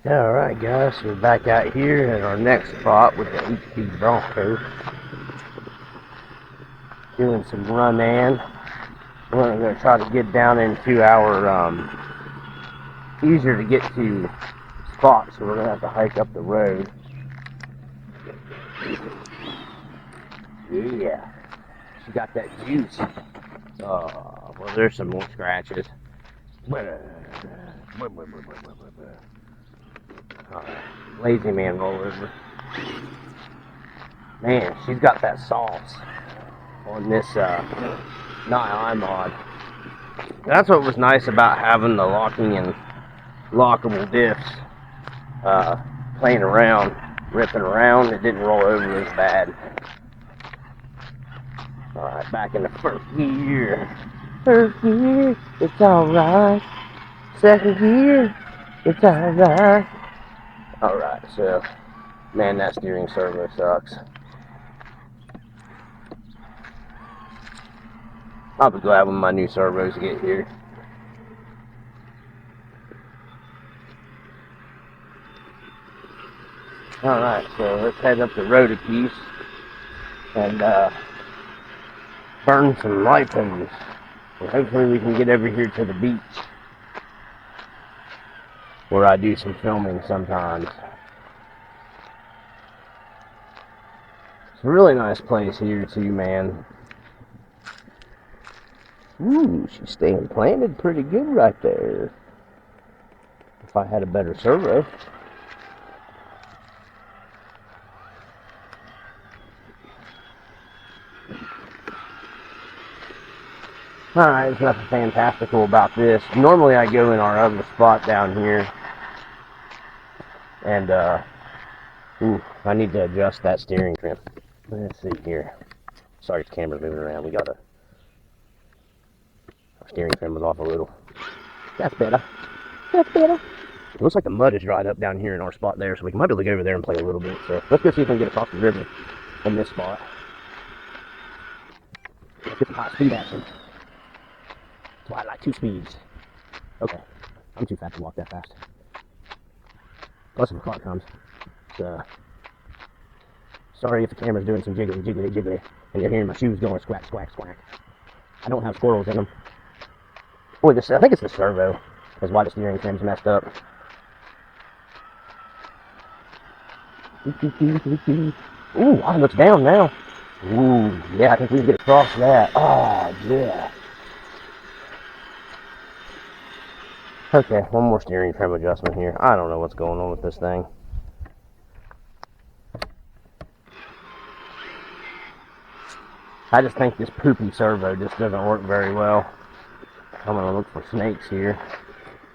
Alright guys, we're back out here at our next spot with the HB Bronco. Doing some run-in. We're going to try to get down into our easier to get to spots, so we're going to have to hike up the road. Yeah, she got that juice. Oh, well there's some more scratches. Alright, lazy man roll over. Man, she's got that sauce on this Nye mod. That's what was nice about having the locking and lockable diffs. Playing around, ripping around, it didn't roll over as bad. Alright, back in the first gear. First gear, it's alright. Second gear, it's alright. Alright, so, man, that steering servo sucks. I'll be glad when my new servos get here. Alright, so let's head up the road a piece and burn some lipos. And hopefully we can get over here to the beach, where I do some filming sometimes. It's a really nice place here too, man. Ooh, she's staying planted pretty good right there. If I had a better servo. Alright, there's nothing fantastical about this. Normally I go in our other spot down here. And, I need to adjust that steering trim. Let's see here. Sorry, the camera's moving around. Our steering trim was off a little. That's better. That's better. It looks like the mud has dried up down here in our spot there, so we might be able to go over there and play a little bit. So let's go see if we can get across the river in this spot. Let's get some high speed action. That's why I like 2 speeds. Okay. I'm too fat to walk that fast. Plus if a car comes. So, sorry if the camera's doing some jiggly, jiggly, jiggly, and you're hearing my shoes going squack, squack, squack. I don't have squirrels in them. Boy, I think it's the servo. That's why the steering trim's messed up. Ooh, water looks down now. Ooh, yeah, I think we can get across that. Oh, yeah. Okay, one more steering trim adjustment here. I don't know what's going on with this thing. I just think this poopy servo just doesn't work very well. I'm going to look for snakes here,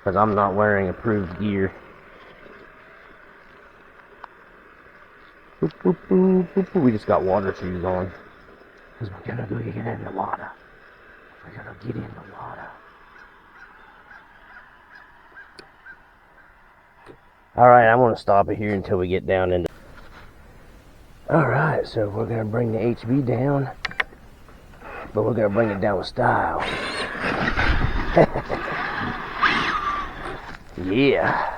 because I'm not wearing approved gear. Boop, boop, boop, boop, boop. We just got water shoes on, because we're going to get in the water. We're going to get in the water. Alright, I'm going to stop it here until we get down into... Alright, so we're going to bring the HB down, but we're going to bring it down with style. Yeah.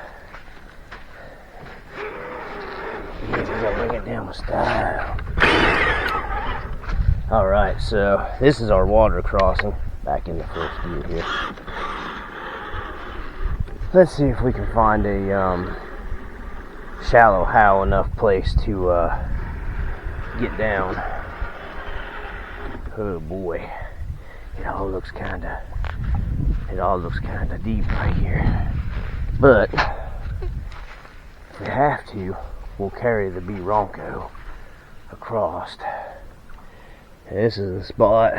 Yeah, we're going to bring it down with style. Alright, so this is our water crossing. Back in the first gear here. Let's see if we can find a shallow how enough place to get down. Oh boy, it all looks kinda deep right here. But if we have to, we'll carry the HB Bronco across. This is the spot.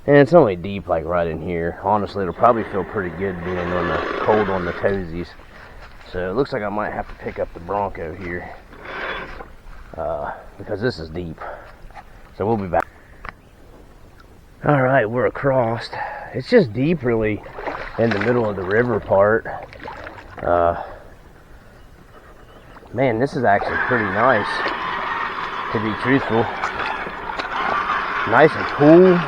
And it's only deep like right in here. Honestly, it'll probably feel pretty good being on the cold on the toesies. So it looks like I might have to pick up the Bronco here. Because this is deep. So we'll be back. Alright, we're across. It's just deep really in the middle of the river part. Man, this is actually pretty nice, to be truthful. Nice and cool.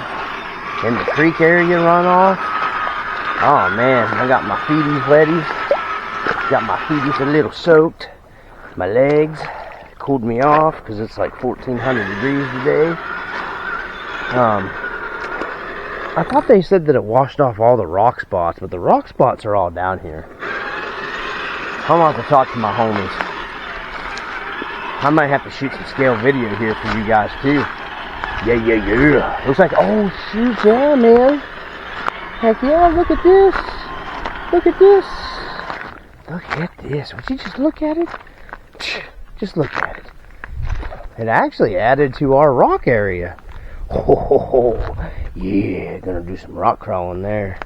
In the creek area runoff. Oh man, I got my feeties wetties. Got my feet just a little soaked. My legs cooled me off because it's like 1400 degrees today. I thought they said that it washed off all the rock spots, but the rock spots are all down here. I'm gonna have to talk to my homies. I might have to shoot some scale video here for you guys too. Yeah. Looks like, oh shoot, yeah, man. Heck yeah, look at this. Look at this. Look at this. Would you just look at it? Just look at it. It actually added to our rock area. Oh, yeah, gonna do some rock crawling there.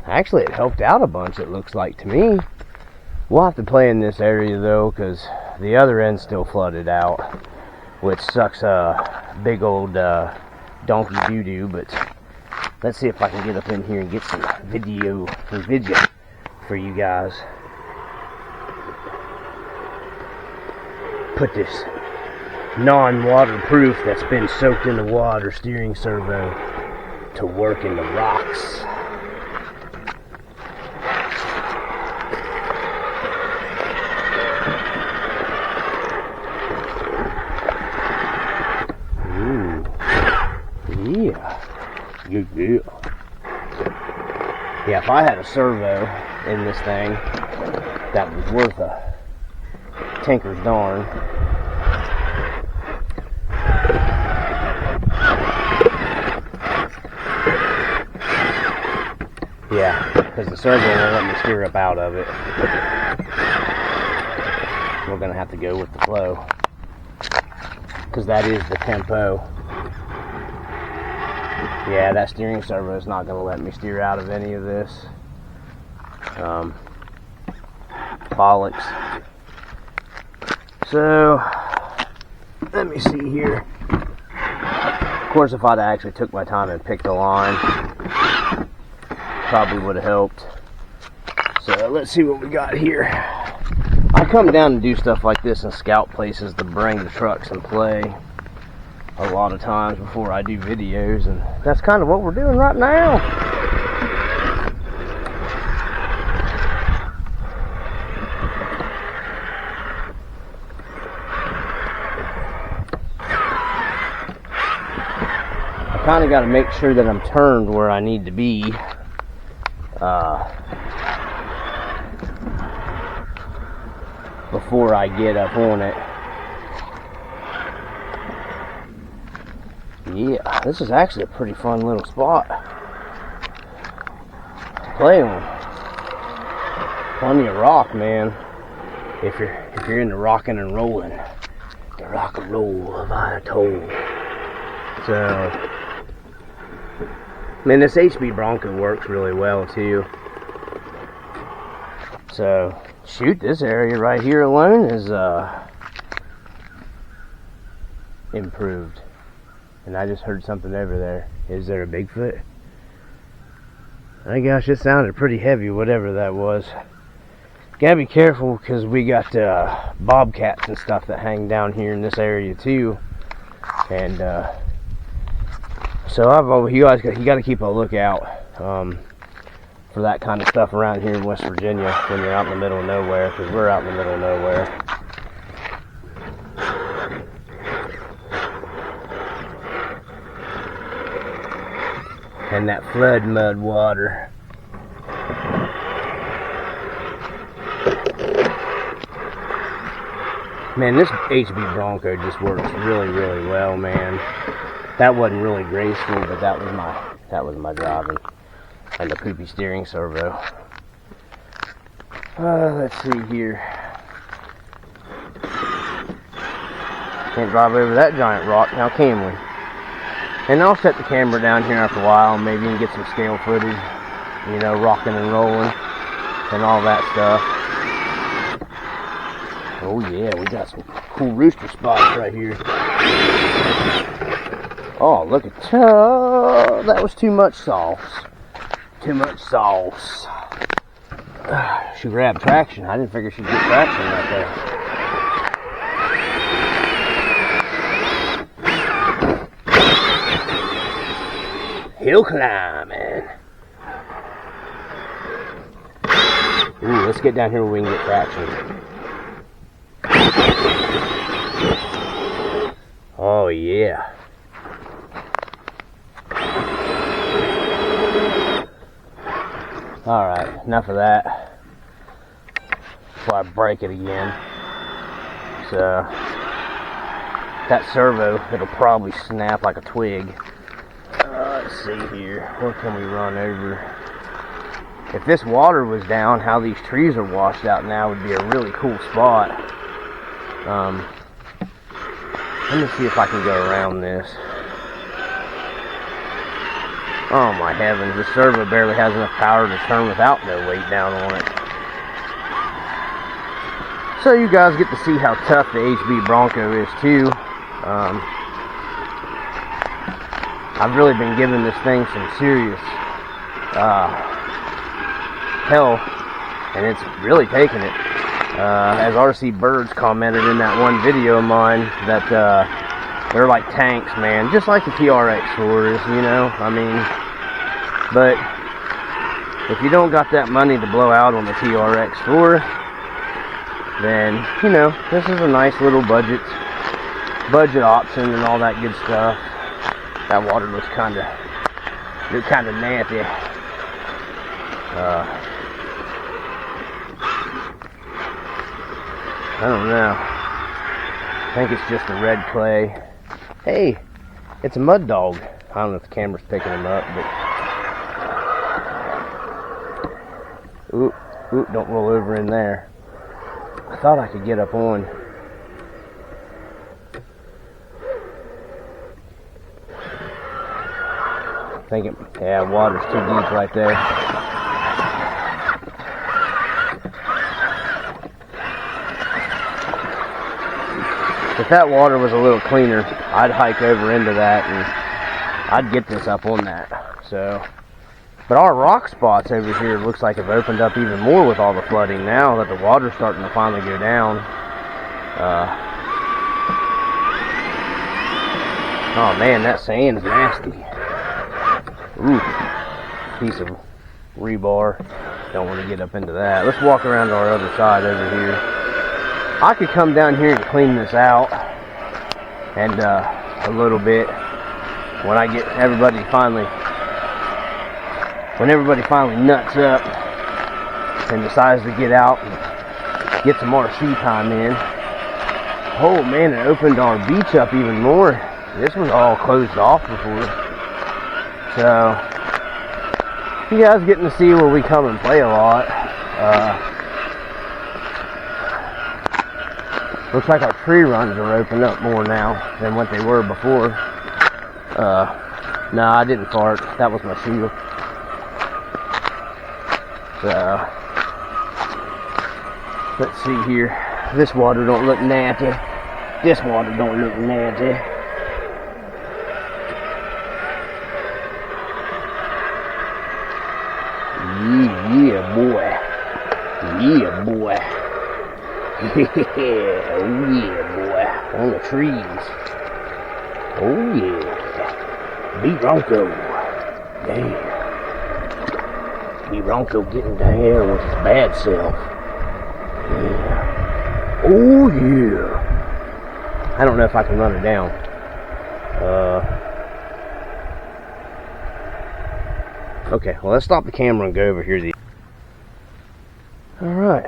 Actually, it helped out a bunch, it looks like to me. We'll have to play in this area though, because the other end's still flooded out, which sucks big old donkey doo-doo, but let's see if I can get up in here and get some video for you guys. Put this non-waterproof that's been soaked in the water steering servo to work in the rocks. Ooh. Yeah. Yeah, if I had a servo in this thing, that was worth a tinker's darn. Yeah, because the servo won't let me steer up out of it. We're going to have to go with the flow, because that is the tempo. Yeah, that steering servo is not going to let me steer out of any of this. Bollocks. So, let me see here. Of course, if I'd actually took my time and picked a line, probably would have helped. So let's see what we got here. I come down and do stuff like this and scout places to bring the trucks and play a lot of times before I do videos, and that's kind of what we're doing right now. I kind of got to make sure that I'm turned where I need to be. Before I get up on it. Yeah, this is actually a pretty fun little spot to play on. Plenty of rock, man. If you're into rocking and rolling, the rock and roll of Iatol. So, man, this HB Bronco works really well too. So, shoot, this area right here alone is improved. And I just heard something over there. Is there a Bigfoot? My gosh, it sounded pretty heavy, whatever that was. Gotta be careful because we got bobcats and stuff that hang down here in this area too. And so you got to keep a lookout for that kind of stuff around here in West Virginia when you're out in the middle of nowhere, because we're out in the middle of nowhere. And that flood mud water. Man, this HB Bronco just works really, really well, man. That wasn't really graceful, but that was my driving. And the poopy steering servo. Let's see here. Can't drive over that giant rock, now can we? And I'll set the camera down here after a while and maybe get some scale footage, you know, rocking and rolling and all that stuff. Oh yeah, we got some cool rooster spots right here. Oh, look at that. That was too much sauce. Too much sauce. She grabbed traction. I didn't figure she'd get traction right there. Hill climbing. Ooh, let's get down here where we can get traction. Oh yeah. Alright, enough of that. Before I break it again. So, that servo, it'll probably snap like a twig. Let's see here. What can we run over? If this water was down, how these trees are washed out now would be a really cool spot. Let me see if I can go around this. Oh my heavens, this servo barely has enough power to turn without no weight down on it. So you guys get to see how tough the HB Bronco is too. I've really been giving this thing some serious hell, and it's really taking it. As RC Birds commented in that one video of mine, that they're like tanks, man, just like the TRX4 is, you know. I mean, but if you don't got that money to blow out on the TRX4, then, you know, this is a nice little budget option and all that good stuff. That water looks kind of nasty. I don't know. I think it's just a red clay. Hey, it's a mud dog. I don't know if the camera's picking him up, but oop, don't roll over in there. I thought I could get up on. Yeah, water's too deep right there. If that water was a little cleaner, I'd hike over into that and I'd get this up on that. So, but our rock spots over here looks like have opened up even more with all the flooding now that the water's starting to finally go down. Oh man, that sand's nasty. Ooh, piece of rebar. Don't want to get up into that. Let's walk around to our other side over here. I could come down here and clean this out, and a little bit when I get everybody finally nuts up and decides to get out and get some RC time in. Oh man, it opened our beach up even more. This was all closed off before. So, you guys getting to see where we come and play a lot. Looks like our tree runs are open up more now than what they were before. No, I didn't fart. That was my shoe. So, let's see here. This water don't look nasty. This water don't look nasty. Yeah, boy. Yeah, boy. Oh, yeah, boy. On the trees. Oh, yeah. HB Bronco. Damn. HB Bronco getting down with his bad self. Yeah. Oh, yeah. I don't know if I can run her down. Okay, well, let's stop the camera and go over here. Alright.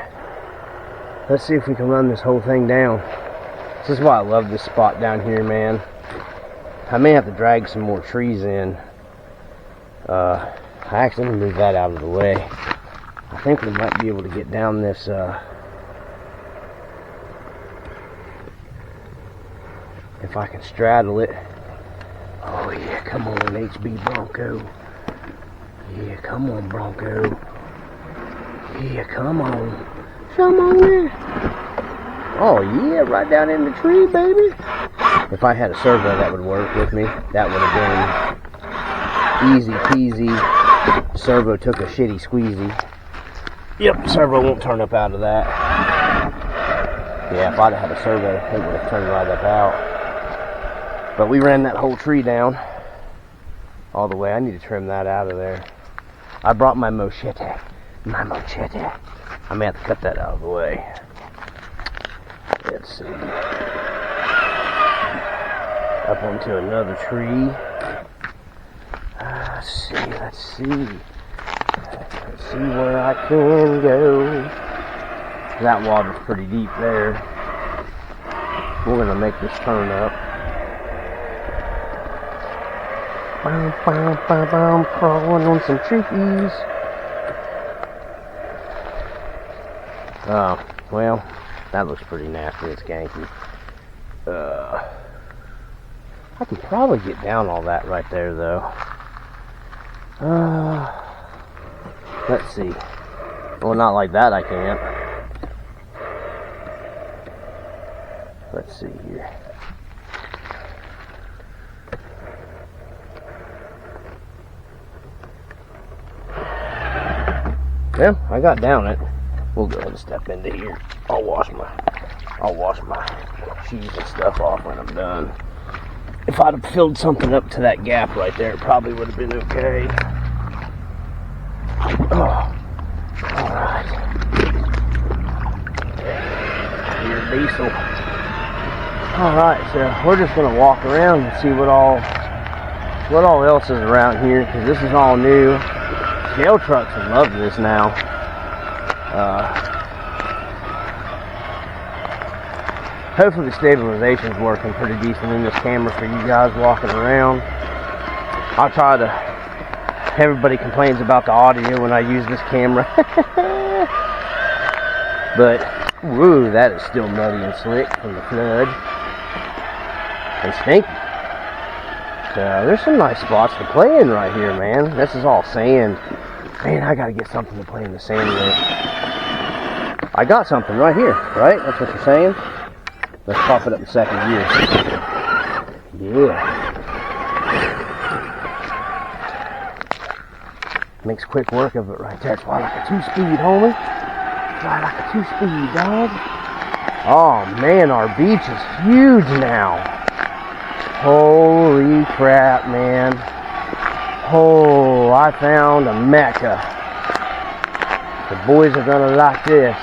Let's see if we can run this whole thing down. This is why I love this spot down here, man. I may have to drag some more trees in. I actually move that out of the way. I think we might be able to get down this, if I can straddle it. Oh yeah, come on, HB Bronco. Yeah, come on, Bronco. Yeah, come on. Come on in. Oh yeah, right down in the tree, baby. If I had a servo that would work with me, that would have been easy peasy. Servo took a shitty squeezy. Yep, servo won't turn up out of that. Yeah, if I'd have had a servo, it would have turned right up out. But we ran that whole tree down all the way. I need to trim that out of there. I brought my machete. My machete. I may have to cut that out of the way. Let's see. Up onto another tree. Let's see where I can go. That water's pretty deep there. We're gonna make this turn up. Crawling on some trees. Well, that looks pretty nasty and skanky. I can probably get down all that right there, though. Let's see. Well, not like that, I can't. Let's see here. Well, I got down it. We'll go ahead and step into here. I'll wash my shoes and stuff off when I'm done. If I'd have filled something up to that gap right there, it probably would have been okay. Oh, alright. Here's Diesel. Alright, so we're just going to walk around and see what all else is around here, because this is all new. Scale trucks would love this now. Hopefully the stabilization's working pretty decent in this camera for you guys walking around. I'll try to... Everybody complains about the audio when I use this camera. But, woo, that is still muddy and slick from the flood. And stinky. So, there's some nice spots to play in right here, man. This is all sand. Man, I gotta get something to play in the sand with. I got something right here, right? That's what you're saying? Let's pop it up in second gear. Yeah. Makes quick work of it right there. It's why like a 2-speed, homie. It's why like a 2-speed, dog. Oh, man, our beach is huge now. Holy crap, man. Oh, I found a mecca. The boys are gonna like this.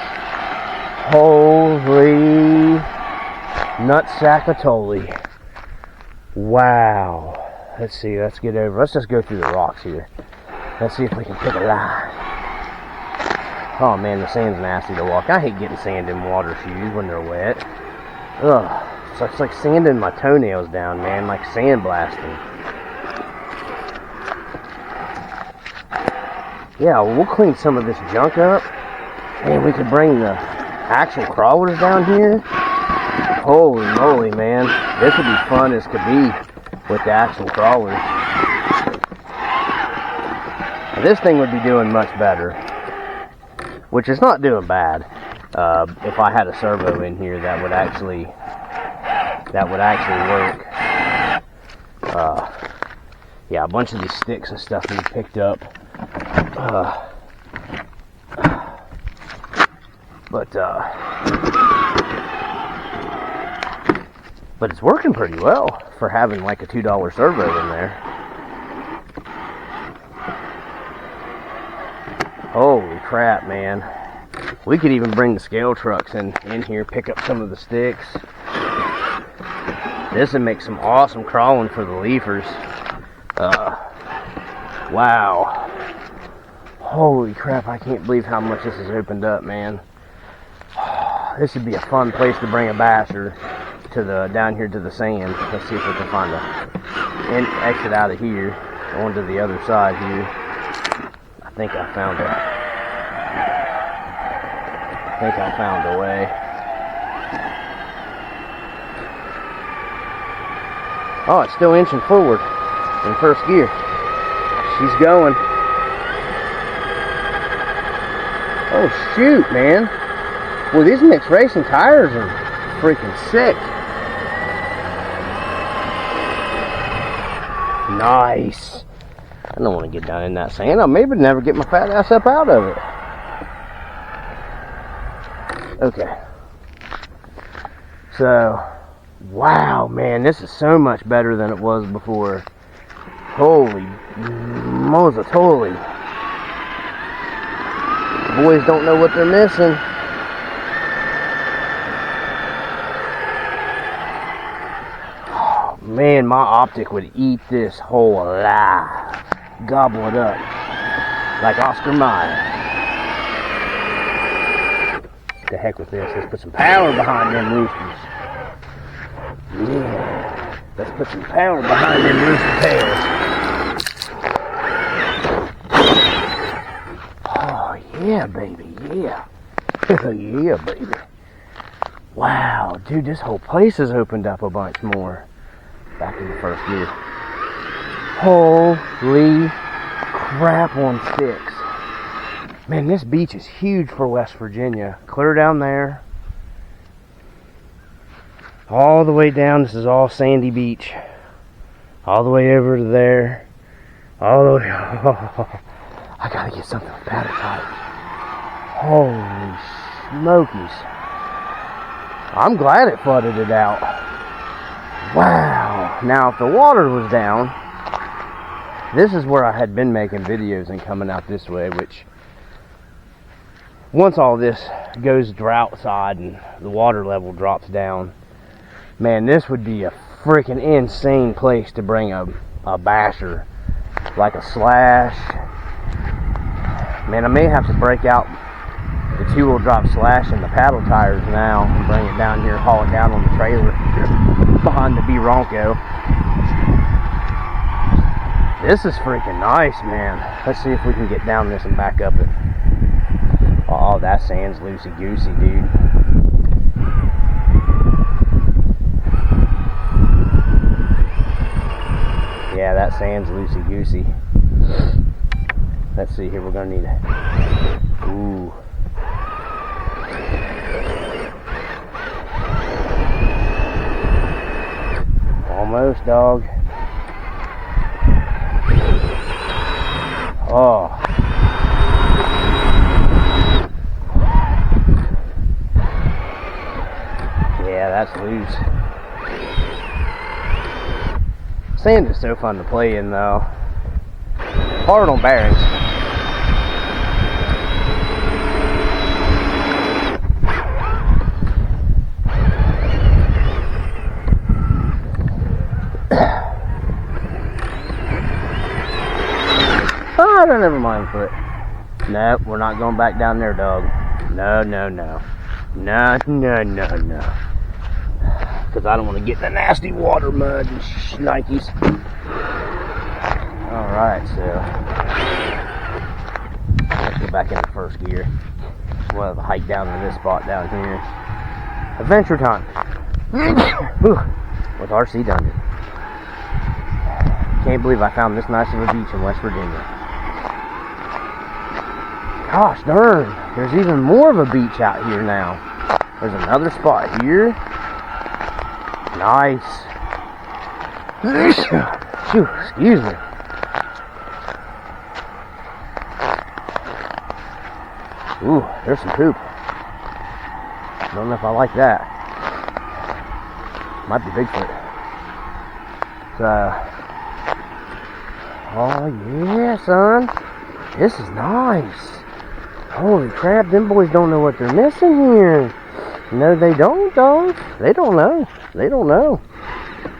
Holy nutsackatoli. Wow. Let's see, let's get over. Let's just go through the rocks here. Let's see if we can pick a line. Oh man, the sand's nasty to walk. I hate getting sand in water shoes when they're wet. Ugh. It's like sanding my toenails down, man. Like sandblasting. Yeah, we'll clean some of this junk up. And we could bring the actual crawlers down here. Holy moly, man. This would be fun as could be with the actual crawlers. Now, this thing would be doing much better. Which is not doing bad. If I had a servo in here that would actually work. Yeah, a bunch of these sticks and stuff we picked up. But it's working pretty well for having like a $2 servo in there. Holy crap, man. We could even bring the scale trucks in here, pick up some of the sticks. This would make some awesome crawling for the leafers. Wow. Holy crap, I can't believe how much this has opened up, man. This would be a fun place to bring a basher to down here to the sand. Let's see if we can find an exit out of here onto the other side here. I think I found a way. Oh, it's still inching forward in first gear. She's going. Oh shoot, man. Well, these mixed racing tires are freaking sick. Nice. I don't want to get down in that sand. I'll maybe never get my fat ass up out of it. Okay. So, wow, man, this is so much better than it was before. Holy mozzatoli. Boys don't know what they're missing. Oh, man, my optic would eat this whole alive. Gobble it up. Like Oscar Mayer. The heck with this. Let's put some power behind them roosters. Yeah. Let's put some power behind them rooster tails. Oh, yeah, baby. Yeah. Yeah, baby. Wow, dude, this whole place has opened up a bunch more. Back in the first gear. Holy crap on sticks. Man, this beach is huge for West Virginia. Clear down there. All the way down, this is all sandy beach. All the way over to there. All the way. Oh, I gotta get something with paddle tight. Holy smokies. I'm glad it flooded it out. Wow. Now, if the water was down, this is where I had been making videos and coming out this way, which once all this goes drought side and the water level drops down, man, this would be a freaking insane place to bring a basher, like a slash. Man, I may have to break out the two-wheel drop slash and the paddle tires now and bring it down here, haul it down on the trailer behind the HB Bronco. This is freaking nice, man. Let's see if we can get down this and back up it. Oh, that sand's loosey-goosey, dude. Yeah, that sand's loosey-goosey. Let's see here, we're gonna need a... Ooh. Almost, dog. Oh. Yeah, that's loose. Sand is so fun to play in, though. Hard on bearings. Oh, never mind for it. Nope, we're not going back down there, dog. No, no, no. No, no, no, no. Because I don't want to get in the nasty water mud and shnikes. Alright, so let's get back into first gear. We'll have a hike down to this spot down here. Adventure time. With RC Dungeon. Can't believe I found this nice of a beach in West Virginia. Gosh darn, there's even more of a beach out here now. There's another spot here. Nice. Phew, excuse me. Ooh, there's some poop. Don't know if I like that. Might be Bigfoot. So, oh yeah, son. This is nice. Holy crap, them boys don't know what they're missing here. No, they don't, dog. They don't know. They don't know.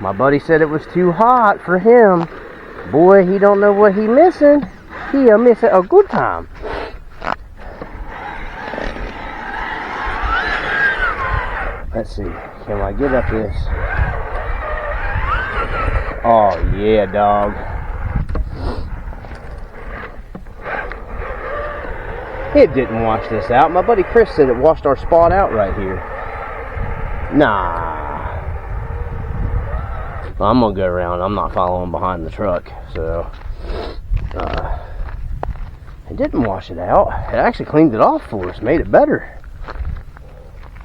My buddy said it was too hot for him. Boy, he don't know what he missing. He'll miss a good time. Let's see. Can I get up this? Oh, yeah, dog. It didn't wash this out. My buddy Chris said it washed our spot out right here. Nah. I'm gonna go around. I'm not following behind the truck. So, it didn't wash it out. It actually cleaned it off for us. Made it better.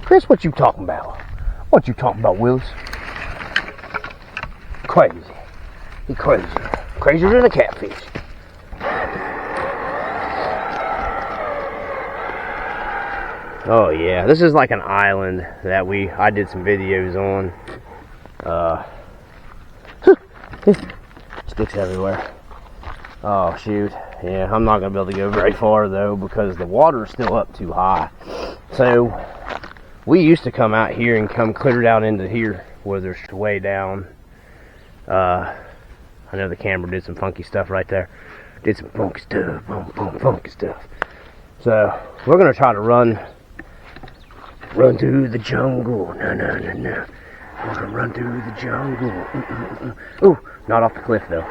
Chris, what you talking about? What you talking about, Willis? Crazy. He crazy. Crazier than a catfish. Oh yeah, this is like an island that I did some videos on. Sticks everywhere. Oh shoot. Yeah, I'm not going to be able to go very far though because the water is still up too high. So we used to come out here and come clear down into here where there's way down. I know the camera did some funky stuff right there. Did some funky stuff, funky stuff. So we're going to try to run through the jungle. No. We're going to run through the jungle. Ooh, not off the cliff though.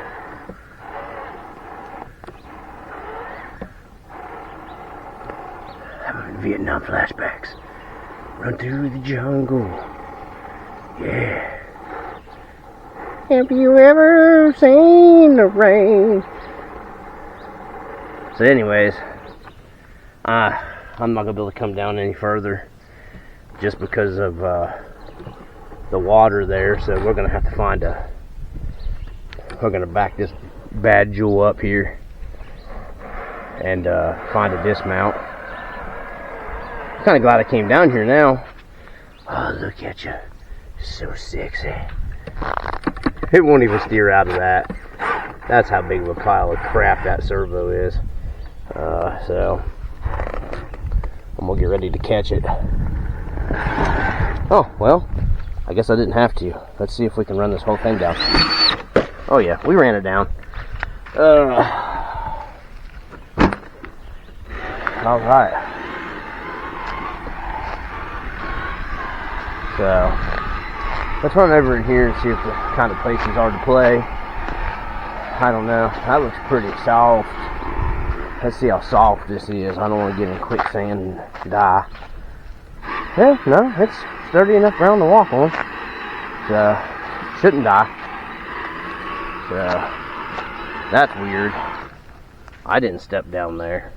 Vietnam flashbacks. Run through the jungle. Yeah. Have you ever seen the rain? So anyways, I'm not going to be able to come down any further just because of the water there. So we're going to have to find we're going to back this bad jewel up here and find a dismount. I'm kind of glad I came down here now. Oh, look at you. So sexy. It won't even steer out of that. That's how big of a pile of crap that servo is. So I'm gonna get ready to catch it. Oh, well, I guess I didn't have to. Let's see if we can run this whole thing down. Oh yeah, we ran it down. All right. So let's run over in here and see if the kind of places are to play. I don't know. That looks pretty soft. Let's see how soft this is. I don't want to get in quicksand and die. Yeah, no, it's sturdy enough ground to walk on. So shouldn't die. So that's weird. I didn't step down there.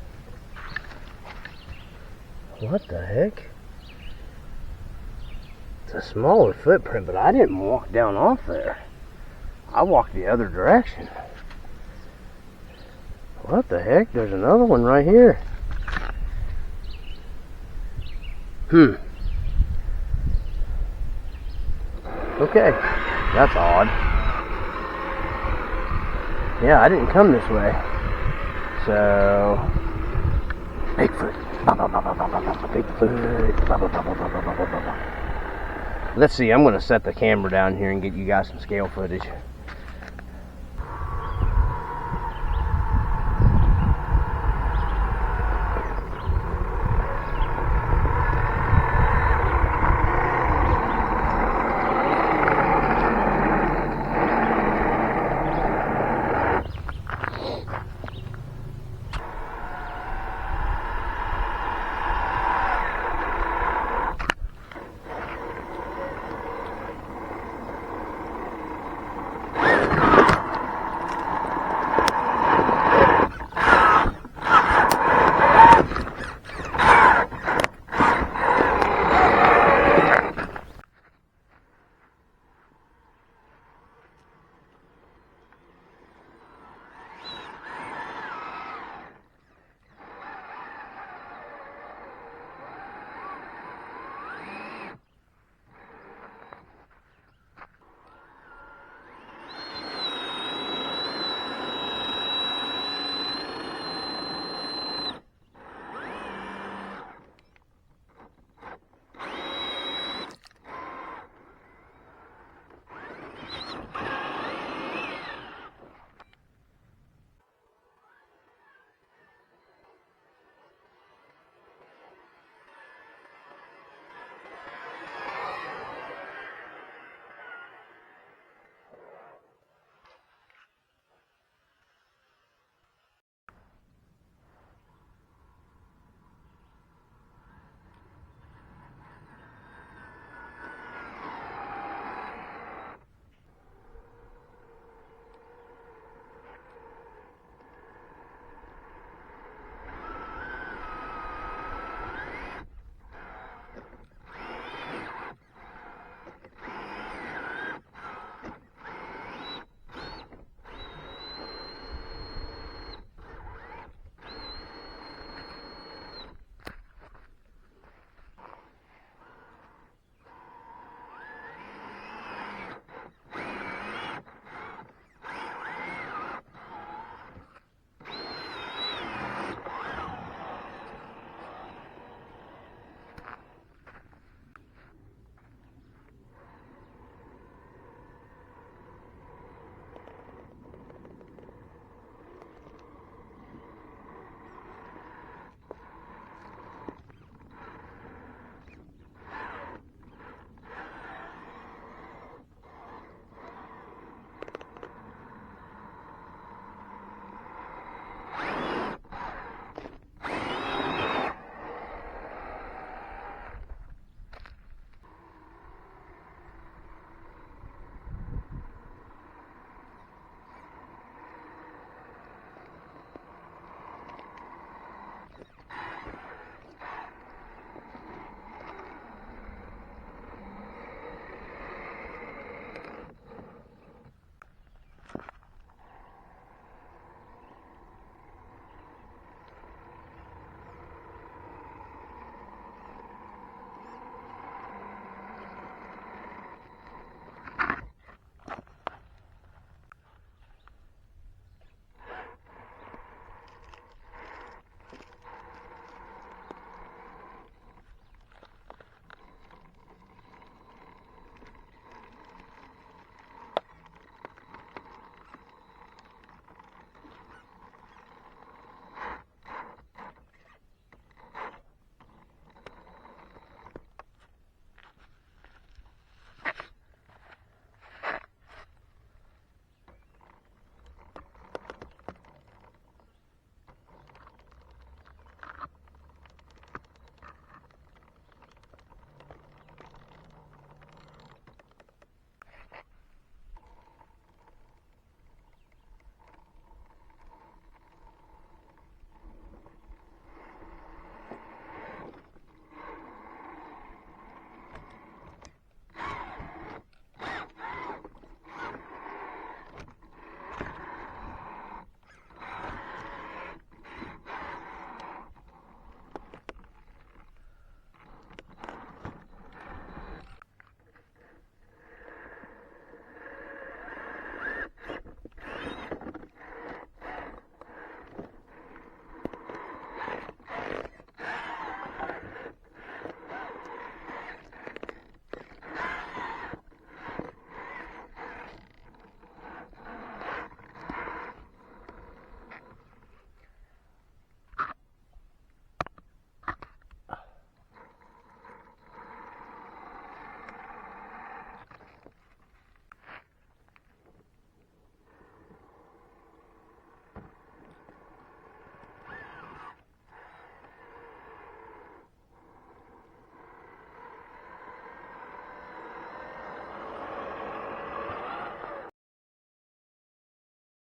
What the heck? It's a smaller footprint, but I didn't walk down off there. I walked the other direction. What the heck? There's another one right here. Okay, that's odd. Yeah, I didn't come this way. So, Bigfoot. Bigfoot. Let's see, I'm going to set the camera down here and get you guys some scale footage.